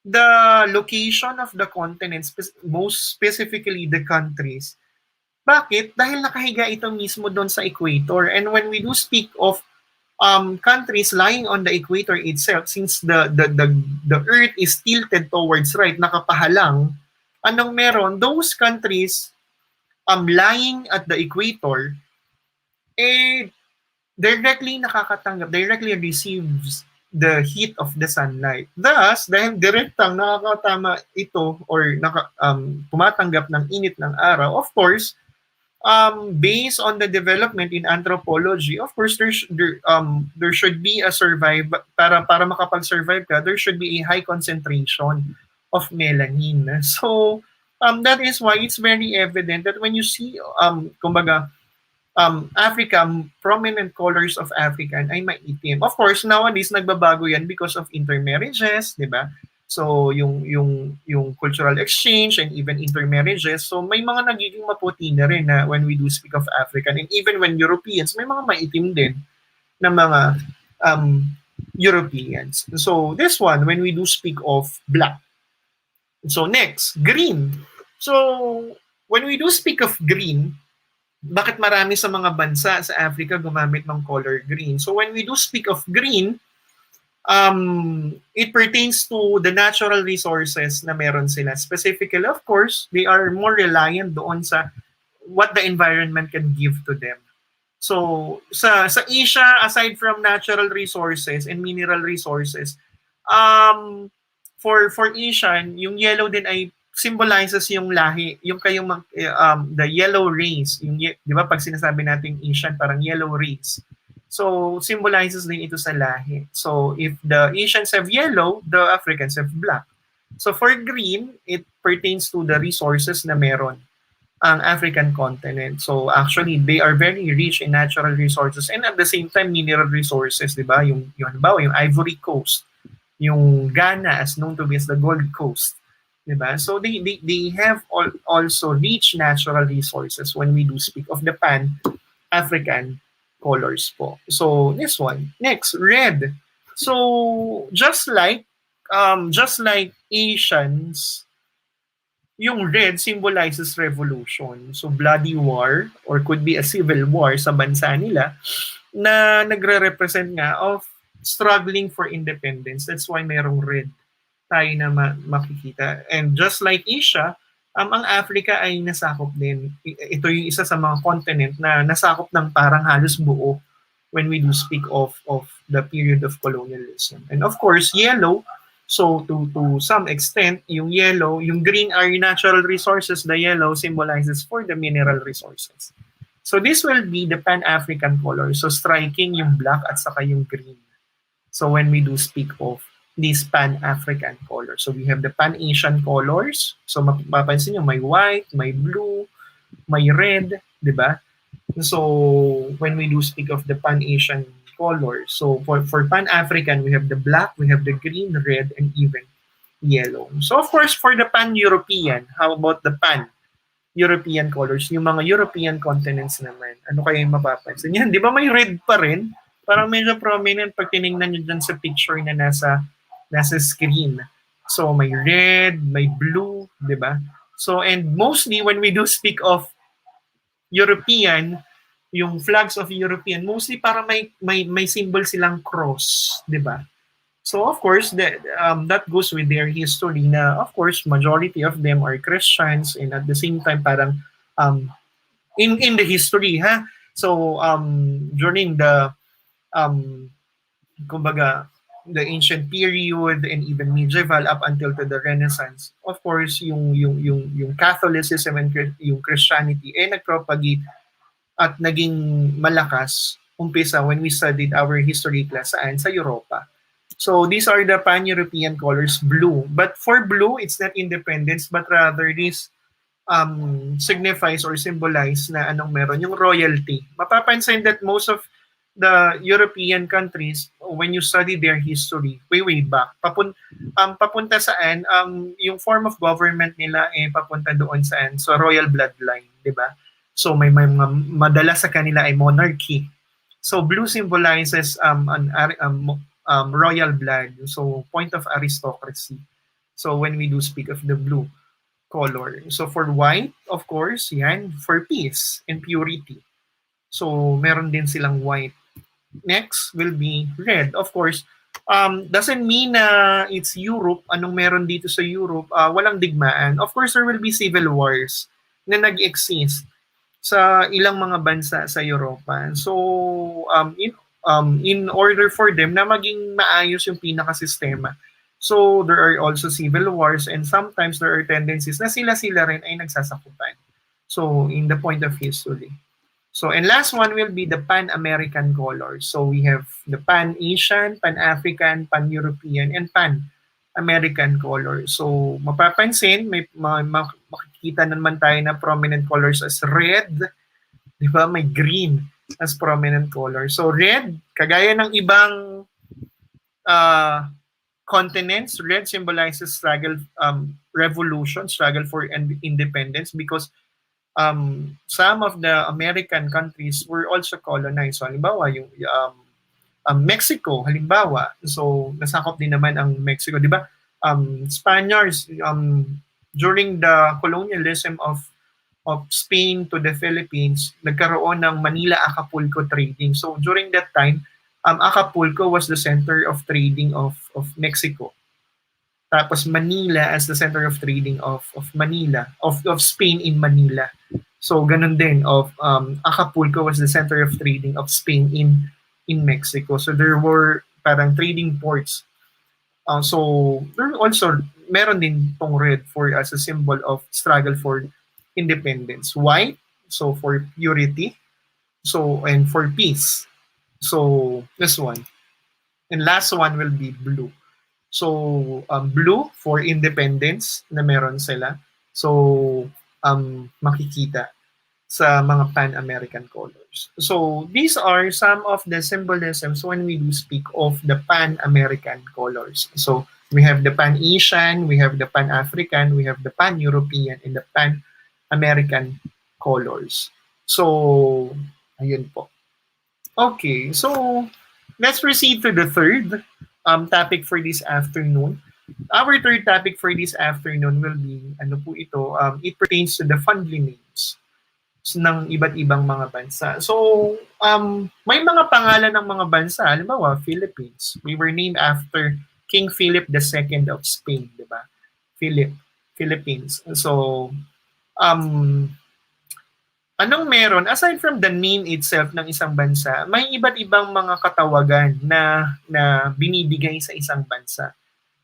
the location of the continents, most specifically the countries. Bakit? Dahil nakahiga ito mismo doon sa equator. And when we do speak of countries lying on the equator itself, since the Earth is tilted towards right, nakapahalang, anong meron? Those countries lying at the equator, directly receives the heat of the sunlight. Thus, dahil direktang nakakatama ito or tumatanggap ng init ng araw, of course, based on the development in anthropology, of course, there should be a para makapag-survive ka, there should be a high concentration of melanin. So, that is why it's very evident that when you see, kumbaga, Africa, prominent colors of African ay maitim. Of course, nowadays nagbabago yan because of intermarriages, di ba? So, yung cultural exchange and even intermarriages. So, may mga nagiging maputi na rin na when we do speak of African. And even when Europeans, may mga maitim din na mga Europeans. So, this one, when we do speak of black. So, next, green. So, when we do speak of green, bakit marami sa mga bansa sa Africa gumamit ng color green? So when we do speak of green, it pertains to the natural resources na meron sila. Specifically, of course, they are more reliant doon sa what the environment can give to them. So sa Asia, aside from natural resources and mineral resources, for Asian, yung yellow din ay symbolizes yung lahi, yung kayong the yellow race, yung 'di ba pag sinasabi nating Asian parang yellow race. So symbolizes din ito sa lahi. So if the Asians have yellow, the Africans have black. So for green, it pertains to the resources na meron ang African continent. So actually they are very rich in natural resources and at the same time mineral resources, 'di ba? Yung halimbawa yung Ivory Coast, yung Ghana as known to be as the Gold Coast. Diba? So they have also rich natural resources when we do speak of the Pan-African colors po. So this one. Next, red. So just like Asians, yung red symbolizes revolution. So bloody war or could be a civil war sa bansa nila na nagre-represent nga of struggling for independence. That's why merong red tayo na makikita. And just like Asia, ang Africa ay nasakop din. Ito yung isa sa mga continent na nasakop ng parang halos buo when we do speak of the period of colonialism. And of course, yellow, so to some extent, yung yellow, yung green are natural resources, the yellow symbolizes for the mineral resources. So this will be the Pan-African color. So striking yung black at saka yung green. So when we do speak of these Pan-African colors. So we have the Pan-Asian colors. So mapapansin nyo, may white, may blue, may red, di ba? So when we do speak of the Pan-Asian colors, so for Pan-African, we have the black, we have the green, red, and even yellow. So of course, for the Pan-European, how about the Pan-European colors? Yung mga European continents naman, ano kaya yung mapapansin? Yan, di ba may red pa rin? Parang medyo prominent pag tinignan nyo dyan sa picture na nasa screen. So may red, may blue, 'di ba? So and mostly when we do speak of European, yung flags of European, mostly para may symbol silang cross, 'di ba? So of course that goes with their history na of course majority of them are Christians and at the same time parang in the history So during the kumbaga the ancient period and even medieval up until to the Renaissance, of course, yung Catholicism and yung Christianity nagpropagate at naging malakas umpisa when we studied our history class sa Europa. So these are the Pan-European colors, blue. But for blue, it's not independence, but rather this signifies or symbolize na anong meron, yung royalty. Mapapansin that most of the European countries, when you study their history, way back, papunta saan, yung form of government nila papunta doon saan, so royal bloodline, di ba? So may madala sa kanila ay monarchy. So blue symbolizes royal blood, so point of aristocracy. So when we do speak of the blue color. So for white, of course, yan, for peace and purity. So meron din silang white next will be red. Of course, doesn't mean na it's Europe, anong meron dito sa Europe, walang digmaan. Of course, there will be civil wars na nag-exist sa ilang mga bansa sa Europa. So, in order for them na maging maayos yung pinaka-sistema, so there are also civil wars and sometimes there are tendencies na sila-sila rin ay nagsasakupan. So, in the point of history. So, and last one will be the Pan-American colors. So, we have the Pan-Asian, Pan-African, Pan-European, and Pan-American colors. So, mapapansin, may makikita naman tayo na prominent colors as red, di ba? May green as prominent color. So, red, kagaya ng ibang continents, red symbolizes struggle, revolution, struggle for independence because some of the American countries were also colonized. So, halimbawa, yung Mexico, halimbawa. So, nasakop din naman ang Mexico. Di ba? Spaniards, during the colonialism of Spain to the Philippines, nagkaroon ng Manila-Acapulco trading. So, during that time, Acapulco was the center of trading of Mexico. Tapos Manila as the center of trading of Manila, of Spain in Manila. So ganun din of Acapulco was the center of trading of Spain in Mexico. So there were parang trading ports. So there also meron din tong red for as a symbol of struggle for independence. White, so for purity. So and for peace. So this one. And last one will be blue. So, blue for independence na meron sila. So, makikita sa mga Pan-American colors. So, these are some of the symbolisms when we do speak of the Pan-American colors. So, we have the Pan-Asian, we have the Pan-African, we have the Pan-European, and the Pan-American colors. So, ayun po. Okay, so let's proceed to the third topic for this afternoon. Our third topic for this afternoon will be, ano po ito, it pertains to the family names ng iba't ibang mga bansa. So, may mga pangalan ng mga bansa, halimbawa, Philippines. We were named after King Philip II of Spain, di ba? Philippines. So, anong meron? Aside from the name itself ng isang bansa, may iba't ibang mga katawagan na binibigay sa isang bansa.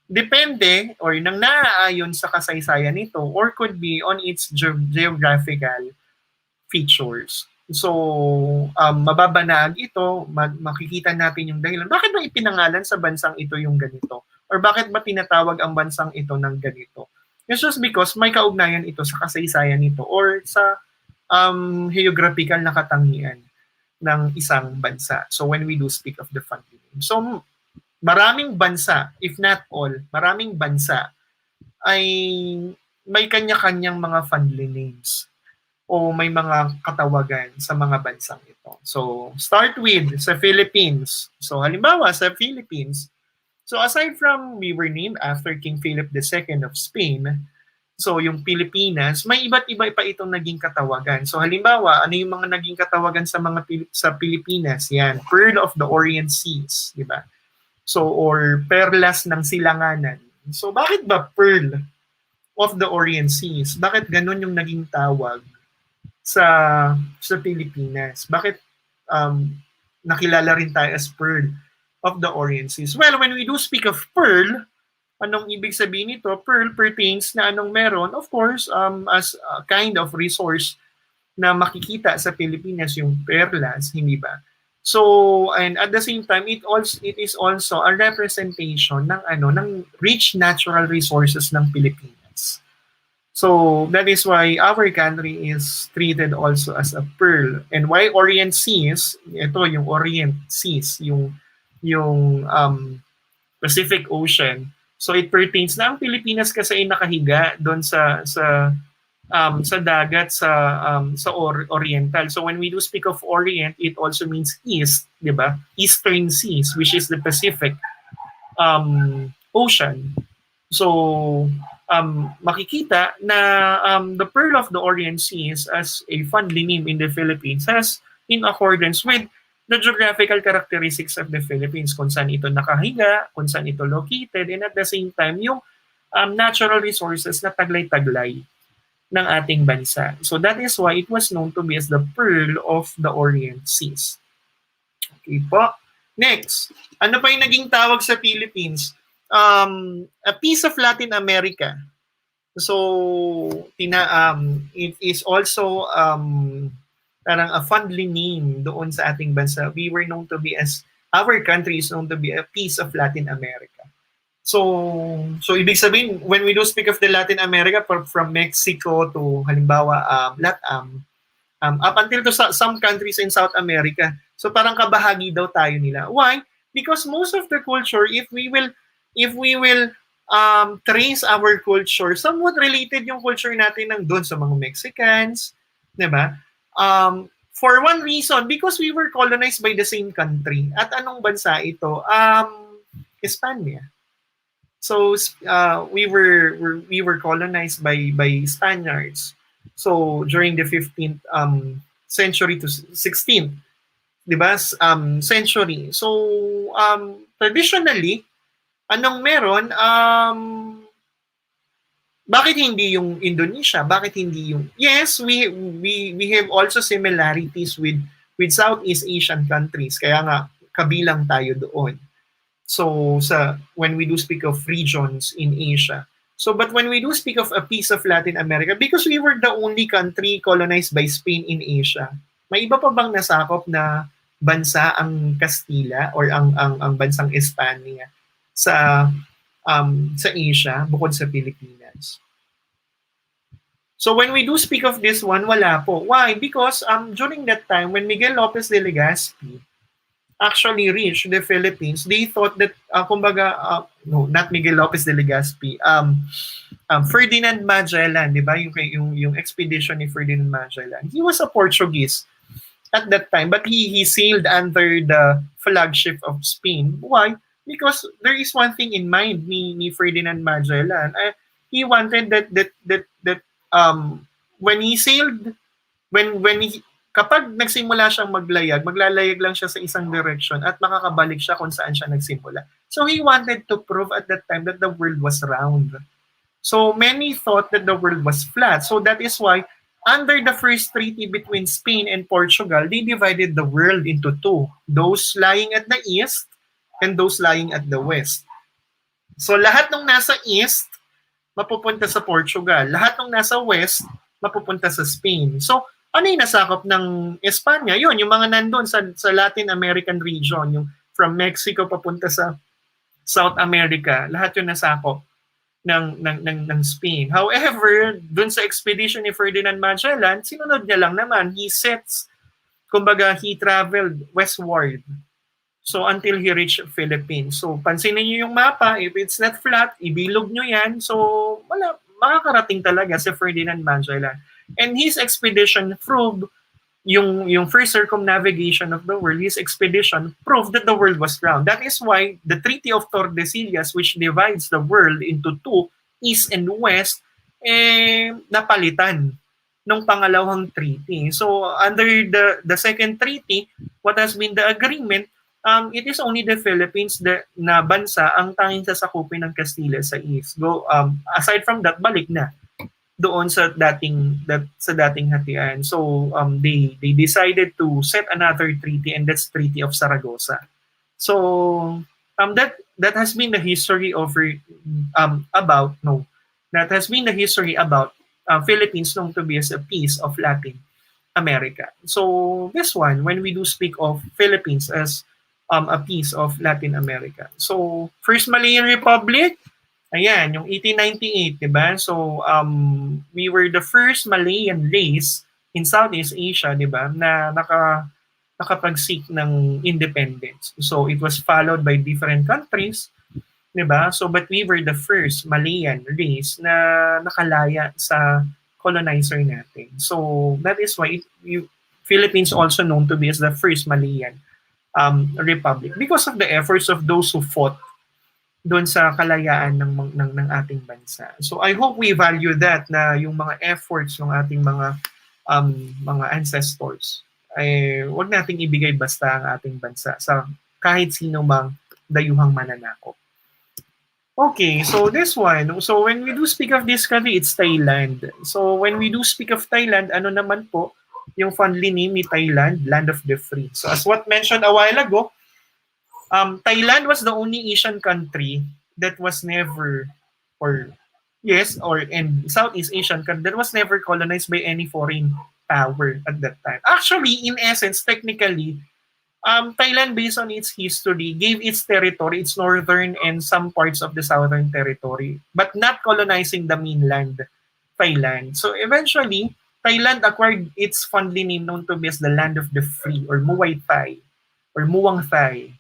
Depende or nang naaayon sa kasaysayan nito or could be on its geographical features. So, mababanag ito, makikita natin yung dahilan. Bakit ba ipinangalan sa bansang ito yung ganito? Or bakit ba tinatawag ang bansang ito ng ganito? It's just because may kaugnayan ito sa kasaysayan nito or sa geographical na katangian ng isang bansa. So when we do speak of the family name. So maraming bansa, if not all, maraming bansa ay may kanya-kanyang mga family names o may mga katawagan sa mga bansang ito. So start with sa Philippines. So halimbawa sa Philippines, so aside from we were named after King Philip II of Spain, so yung Pilipinas, may iba't iba pa itong naging katawagan. So halimbawa, ano yung mga naging katawagan sa sa Pilipinas? Yan, Pearl of the Orient Seas, di ba? So or Perlas ng Silanganan. So bakit ba Pearl of the Orient Seas? Bakit ganun yung naging tawag sa Pilipinas? Bakit nakilala rin tayo as Pearl of the Orient Seas? Well, when we do speak of pearl, anong ibig sabihin nito? Pearl pertains na anong meron, of course, as a kind of resource na makikita sa Pilipinas yung perlas, hindi ba? So, and at the same time, it is also a representation ng rich natural resources ng Pilipinas. So, that is why our country is treated also as a pearl. And why Orient Seas? Ito yung Orient Seas, yung Pacific Ocean. So it pertains na ang Pilipinas kasi ay nakahiga doon sa dagat sa oriental. So when we do speak of Orient, it also means east, 'di ba? Eastern Seas, which is the Pacific Ocean. So makikita na the Pearl of the Orient Seas as a family name in the Philippines has in accordance with the geographical characteristics of the Philippines, kung saan ito nakahiga, kung saan ito located, and at the same time, yung natural resources na taglay-taglay ng ating bansa. So that is why it was known to be as the Pearl of the Orient Seas. Okay po. Next, ano pa yung naging tawag sa Philippines? A piece of Latin America. So, it is also parang a fondly name doon sa ating bansa. We were known to be as, our country is known to be a piece of Latin America. So ibig sabihin, when we do speak of the Latin America, from Mexico to halimbawa LATAM, up until to some countries in South America, so parang kabahagi daw tayo nila. Why? Because most of the culture, if we will trace our culture, somewhat related yung culture natin ng doon sa mga Mexicans, di ba? For one reason, because we were colonized by the same country. At anong bansa ito? Espanya. So we were colonized by Spaniards. So during the 15th century to 16th, 'di ba? Century. So traditionally, anong meron? Bakit hindi yung Indonesia? Bakit hindi yung... Yes, we have also similarities with Southeast Asian countries. Kaya nga kabilang tayo doon. So when we do speak of regions in Asia. So but when we do speak of a piece of Latin America, because we were the only country colonized by Spain in Asia, may iba pa bang nasakop na bansa ang Kastila or ang bansang Espanya sa Asia bukod sa Pilipinas? So when we do speak of this one, wala po. Why? Because during that time when Miguel Lopez de Legazpi actually reached the Philippines, they thought that, no, not Miguel Lopez de Legazpi, Ferdinand Magellan, di ba? Yung expedition ni Ferdinand Magellan. He was a Portuguese at that time, but he sailed under the flagship of Spain. Why? Because there is one thing in mind ni Ferdinand Magellan. He wanted that when he sailed, kapag nagsimula siyang maglalayag lang siya sa isang direction at makakabalik siya kung saan siya nagsimula. So he wanted to prove at that time that the world was round. So many thought that the world was flat. So that is why under the first treaty between Spain and Portugal, they divided the world into two. Those lying at the east and those lying at the west. So lahat ng nasa east, mapupunta sa Portugal. Lahat ng nasa west, mapupunta sa Spain. So ano yung nasakop ng Espanya? Yun, yung mga nandun sa Latin American region, yung from Mexico papunta sa South America, lahat yung nasakop ng Spain. However, dun sa expedition ni Ferdinand Magellan, sinunod niya lang naman. He traveled westward. So until he reached Philippines. So pansinin niyo yung mapa, if it's not flat, ibilog niyo yan. So makakarating talaga si Ferdinand Magellan. And his expedition proved, yung first circumnavigation of the world, his expedition proved that the world was round. That is why the Treaty of Tordesillas, which divides the world into two, east and west, napalitan nung pangalawang treaty. So under the second treaty, what has been the agreement, it is only the Philippines na bansa ang tanging sasakupin ng Castilla sa east. Aside from that, balik na doon sa dating hatian. So they decided to set another treaty, and that's Treaty of Saragossa. So that has been the history about Philippines known to be as a piece of Latin America. So this one, when we do speak of Philippines as a piece of Latin America. So first Malayan Republic, ayan, yung 1898, diba? So, we were the first Malayan race in Southeast Asia, diba, na nakapag-seek ng independence. So, it was followed by different countries, diba? So, but we were the first Malayan race na nakalaya sa colonizer natin. So, that is why Philippines also known to be as the first Malayan republic because of the efforts of those who fought doon sa kalayaan ng ating bansa. So I hope we value that, na yung mga efforts ng ating mga ancestors wag nating ibigay basta ang ating bansa sa kahit sino mang dayuhang mananakop. Okay, so this one. So when we do speak of this country, it's Thailand. So when we do speak of Thailand, ano naman po yung fondly name ni Thailand, Land of the Free. So as what mentioned a while ago, Thailand was the only Asian country that was never, or yes, or in Southeast Asian country that was never colonized by any foreign power at that time. Actually, in essence, technically, Thailand, based on its history, gave its territory, its northern and some parts of the southern territory, but not colonizing the mainland, Thailand. So eventually, Thailand acquired its fondly name known to be as the Land of the Free, or Muay Thai, or Muang Thai.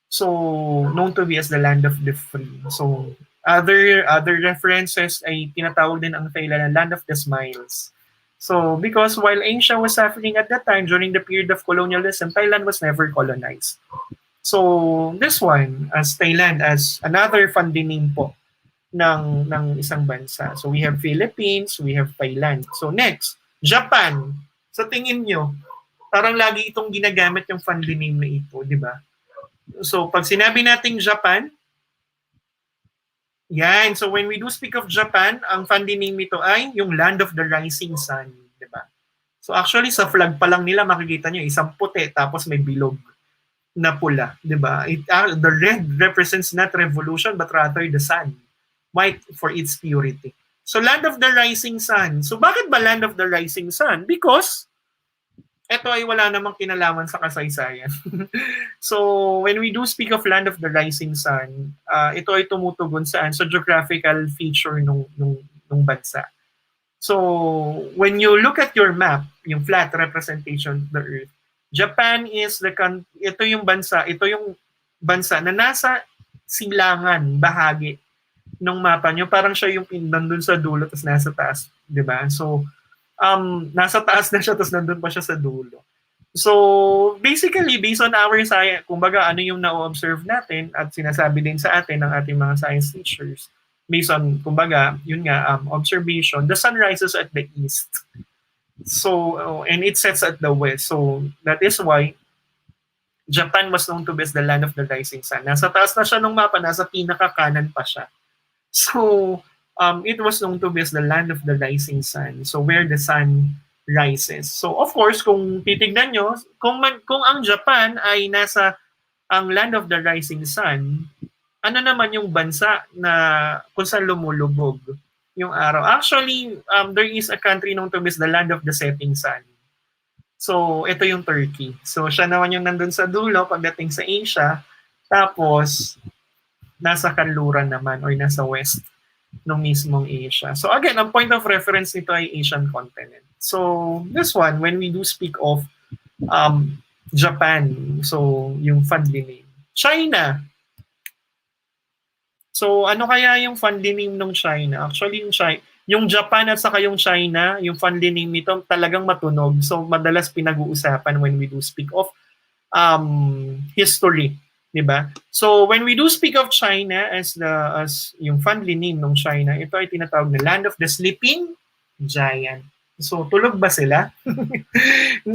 So, known to be as the Land of the Free. So, other references ay tinatawag din ang Thailand na Land of the Smiles. So, because while Asia was suffering at that time during the period of colonialism, Thailand was never colonized. So, this one, as Thailand, as another funding name po ng isang bansa. So, we have Philippines, we have Thailand. So, next, Japan. Sa tingin nyo, parang lagi itong ginagamit yung funding name na ito, di ba? So, pag sinabi nating Japan, yan. So, when we do speak of Japan, ang funding name nito ay yung Land of the Rising Sun. Diba? So, actually, sa flag pa lang nila, makikita nyo, isang puti, tapos may bilog na pula. Diba? The red represents not revolution, but rather the sun. White for its purity. So, Land of the Rising Sun. So, bakit ba Land of the Rising Sun? Because ito ay wala namang kinalaman sa kasaysayan. So, when we do speak of Land of the Rising Sun, ito ay tumutugon saan? Sa geographical feature nung bansa. So, when you look at your map, yung flat representation of the Earth, Japan is ito yung bansa na nasa silangan, bahagi ng mapa nyo. Parang siya yung nandun sa dulo, tapos nasa taas. Diba? So, nasa taas na siya, tapos nandun pa siya sa dulo. So, basically, based on our science, kumbaga ano yung na-observe natin at sinasabi din sa atin ng ating mga science teachers, based on, kumbaga, yun nga, observation, the sun rises at the east. So, and it sets at the west. So, that is why Japan was known to be as the Land of the Rising Sun. Nasa taas na siya ng mapa, nasa pinaka-kanan pa siya. So, it was known to be as the Land of the Rising Sun. So, where the sun rises. So, of course, kung titignan nyo, kung ang Japan ay nasa ang Land of the Rising Sun, ano naman yung bansa na kung saan lumulubog yung araw? Actually, there is a country known to be as the Land of the Setting Sun. So, ito yung Turkey. So, siya naman yung nandun sa dulo pagdating sa Asia. Tapos, nasa kanluran naman or nasa west ng mismong Asia. So again, ang point of reference nito ay Asian continent. So this one, when we do speak of Japan, so yung fondly name. China. So ano kaya yung fondly name ng China? Actually, yung Japan at saka yung China, yung fondly name nito talagang matunog. So madalas pinag-uusapan when we do speak of history. Diba? So when we do speak of China as yung fondly name ng China, ito ay tinatawag na Land of the Sleeping Giant. So tulog ba sila?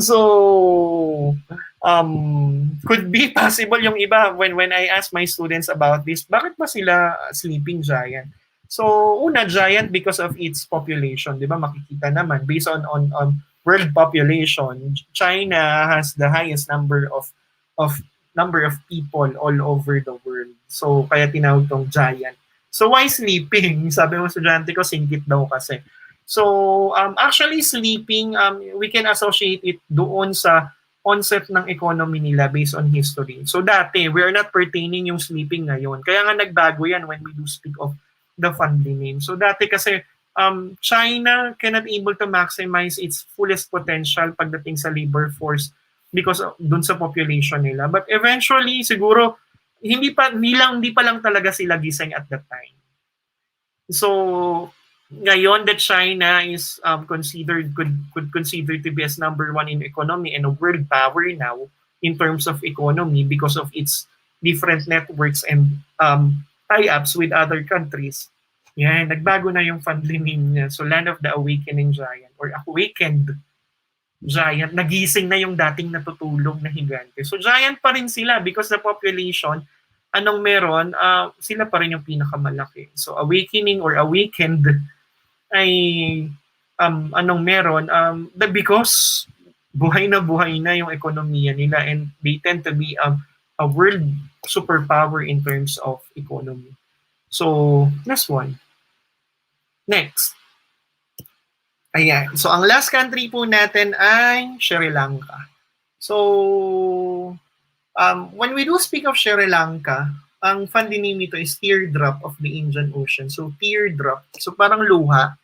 So could be possible yung iba when I ask my students about this, bakit ba sila sleeping giant? So una, giant because of its population, 'di ba? Makikita naman based on world population, China has the highest number of people all over the world. So, kaya tinawag tong giant. So, why sleeping? Sabi mo estudyante ko, singkit daw kasi. So, actually sleeping, we can associate it doon sa onset ng economy nila based on history. So, dati, we are not pertaining yung sleeping ngayon. Kaya nga nagbago yan when we do speak of the fondly name. So, dati kasi, China cannot able to maximize its fullest potential pagdating sa labor force because dun sa population nila. But eventually, siguro, hindi pa lang talaga sila gising at that time. So, ngayon that China is could consider to be as number one in economy and a world power now in terms of economy because of its different networks and tie-ups with other countries. Yan, nagbago na yung fondly name niya. So, Land of the Awakening Giant or Awakened giant, nagising na yung dating natutulog na higante. So giant pa rin sila because the population, anong meron, sila pa rin yung pinakamalaki. So awakening or awakened ay anong meron, because buhay na yung ekonomiya nila and they tend to be a world superpower in terms of economy. So, that's one. Next. Ayan. So, ang last country po natin ay Sri Lanka. So, when we do speak of Sri Lanka, ang funny name nito is teardrop of the Indian Ocean. So, teardrop. So, parang luha.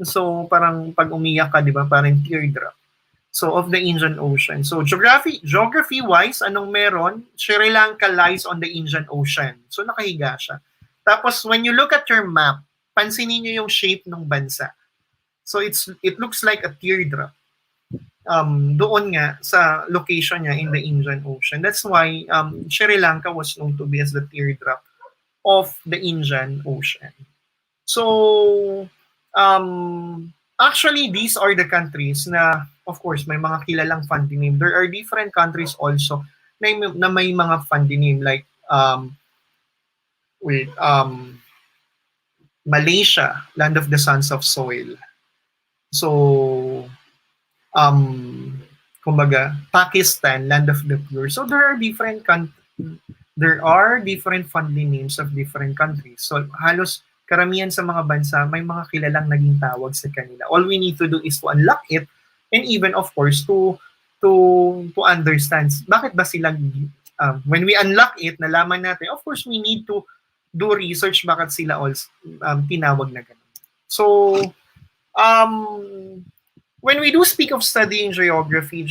So, parang pag umiyak ka, di ba? Parang teardrop. So, of the Indian Ocean. So, geography-wise, anong meron? Sri Lanka lies on the Indian Ocean. So, nakahiga siya. Tapos, when you look at your map, pansinin niyo yung shape ng bansa. So, it looks like a teardrop. Doon nga sa location niya in the Indian Ocean. That's why Sri Lanka was known to be as the teardrop of the Indian Ocean. So, actually, these are the countries na, of course, may mga kilalang funny name. There are different countries also na may mga funny name like Malaysia, land of the sons of soil. So, kumbaga, Pakistan, land of the pure. So there are different funny names of different countries. So halos karamihan sa mga bansa may mga kilalang naging tawag sa kanila. All we need to do is to unlock it and even of course to understand bakit ba sila when we unlock it, nalaman natin, of course we need to do research bakit sila all tinawag na ganun. So when we do speak of studying geography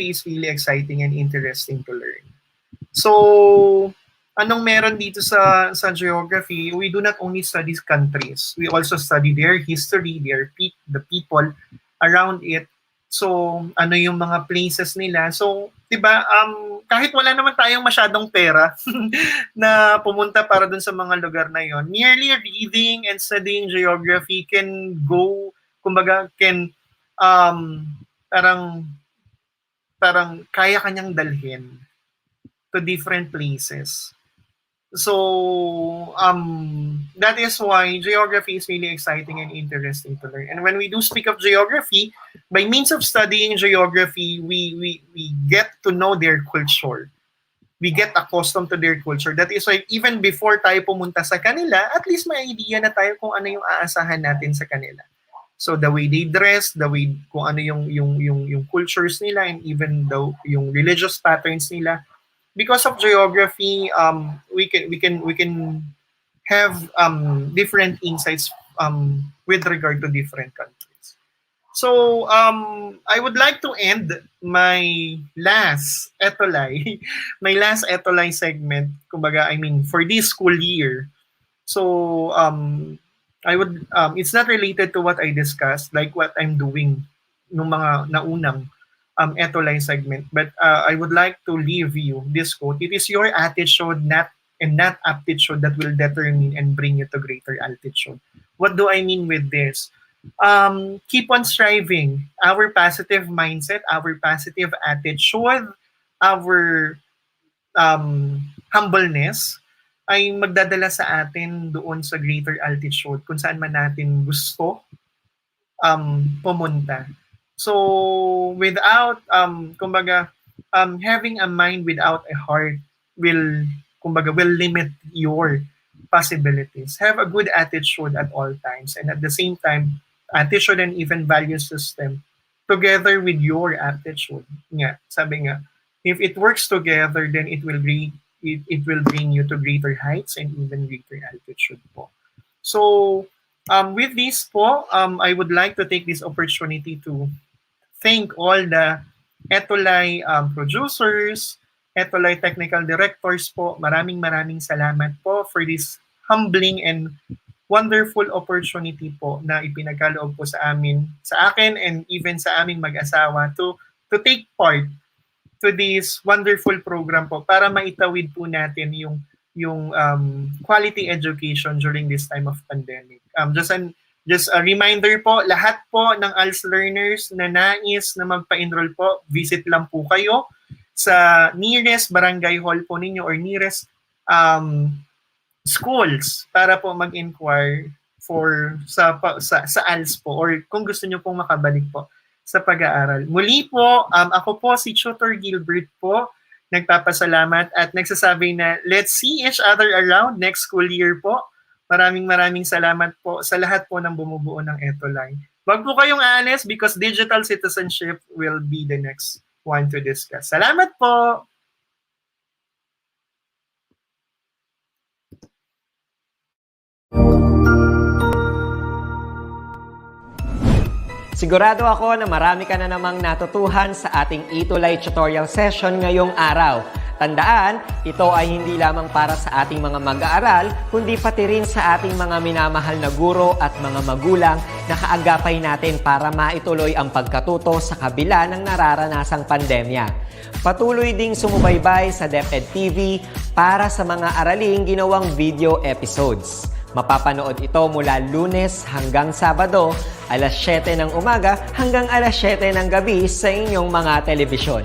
is really exciting and interesting to learn. So, anong meron dito sa geography? We do not only study countries. We also study their history, the people around it. So, ano yung mga places nila. So, 'di ba, kahit wala naman tayong masyadong pera na pumunta para dun sa mga lugar na yon, merely reading and studying geography can parang kaya kanyang dalhin to different places. So, that is why geography is really exciting and interesting to learn. And when we do speak of geography, by means of studying geography, we get to know their culture. We get accustomed to their culture. That is why even before tayo pumunta sa kanila, at least may idea na tayo kung ano yung aasahan natin sa kanila. So the way they dress, the way kung ano yung cultures nila and even yung religious patterns nila. Because of geography, we can have different insights with regard to different countries. So I would like to end my last ETUlay, segment, kumbaga, I mean, for this school year. So I would it's not related to what I discussed, like what I'm doing nung mga naunang ETUlay segment, but I would like to leave you this quote. It is your attitude, not aptitude, that will determine and bring you to greater altitude. What do I mean with this? Keep on striving. Our positive mindset, our positive attitude, our humbleness ay magdadala sa atin doon sa greater altitude kung saan man natin gusto pumunta. So without having a mind without a heart will limit your possibilities. Have a good attitude at all times, and at the same time, attitude and even value system together with your aptitude. Nga, sabi nga, if it works together, then it will bring you to greater heights and even greater altitude po. So with this po, I would like to take this opportunity to thank all the ETUlay producers, ETUlay technical directors po. Maraming salamat po for this humbling and wonderful opportunity po na ipinagkaloob po sa akin and even sa aming mag-asawa to take part to this wonderful program po para maitawid po natin yung quality education during this time of pandemic. Just Just a reminder po, lahat po ng ALS learners na nais na magpa-enroll po, visit lang po kayo sa nearest barangay hall po ninyo or nearest schools para po mag-inquire for sa ALS po or kung gusto nyo pong makabalik po sa pag-aaral. Muli po, ako po si Tutor Gilbert po, nagpapasalamat at nagsasabi na let's see each other around next school year po. Maraming salamat po sa lahat po ng bumubuo ng ETUlay. Wag po kayong aalis because digital citizenship will be the next one to discuss. Salamat po! Sigurado ako na marami ka na namang natutuhan sa ating ETUlay tutorial session ngayong araw. Tandaan, ito ay hindi lamang para sa ating mga mag-aaral, kundi pati rin sa ating mga minamahal na guro at mga magulang na kaagapay natin para maituloy ang pagkatuto sa kabila ng nararanasang pandemya. Patuloy ding sumubaybay sa DepEd TV para sa mga araling ginawang video episodes. Mapapanood ito mula Lunes hanggang Sabado, alas 7 ng umaga hanggang alas 7 ng gabi sa inyong mga telebisyon.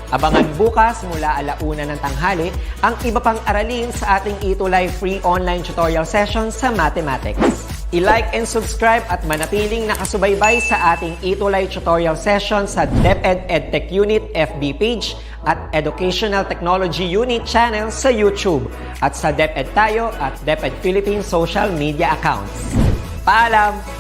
Abangan bukas mula 1:00 ng tanghali ang iba pang aralin sa ating ETUlay free online tutorial session sa mathematics. I-like and subscribe at manatiling nakasubaybay sa ating ETUlay tutorial session sa DepEd Edtech Unit FB page at Educational Technology Unit channel sa YouTube at sa DepEd Tayo at DepEd Philippines social media accounts. Paalam!